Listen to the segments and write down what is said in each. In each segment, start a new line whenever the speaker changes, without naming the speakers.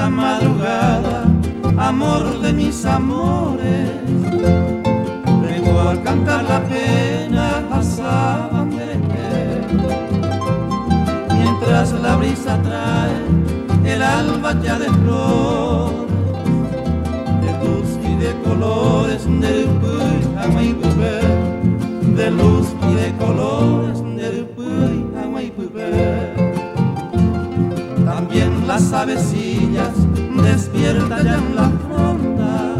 Madrugada, amor de mis amores, vengo a cantar la pena a Sabanderete. Mientras la brisa trae el alba ya de flores, de luz y de colores, de de luz y de colores, de también las avecillas despiertan ya en la fronda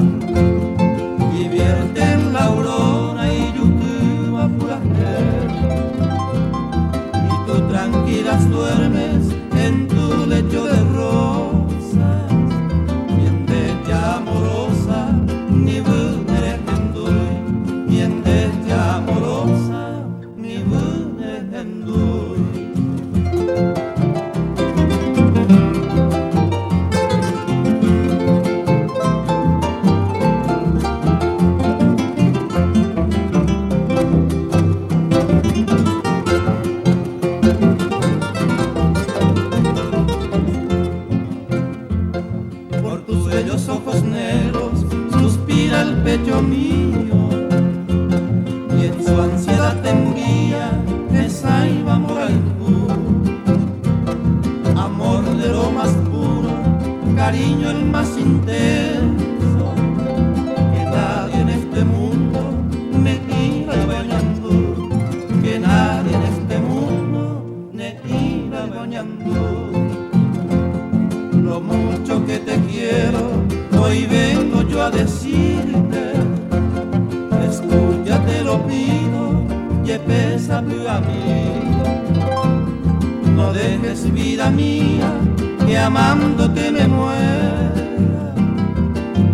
y vierten la aurora y YouTube a pura y tú tranquilas duermes en tu lecho de rosas, bien de ya amorosa, ni buenas en bien de ya amorosa, ni buenas en ojos negros suspira el pecho mío y en su ansiedad te envía esa iba amor de lo más puro, cariño el más intenso, que nadie en este mundo me iba bañando, que nadie en este mundo me iba bañando. Lo mucho que te quiero, hoy vengo yo a decirte, escucha te lo pido, y pesa a mí. No dejes vida mía, que amándote me muera,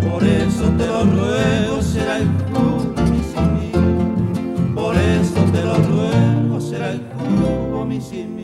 por eso te lo ruego, será el jugo mi sin por eso te lo ruego, será el jugo mi sin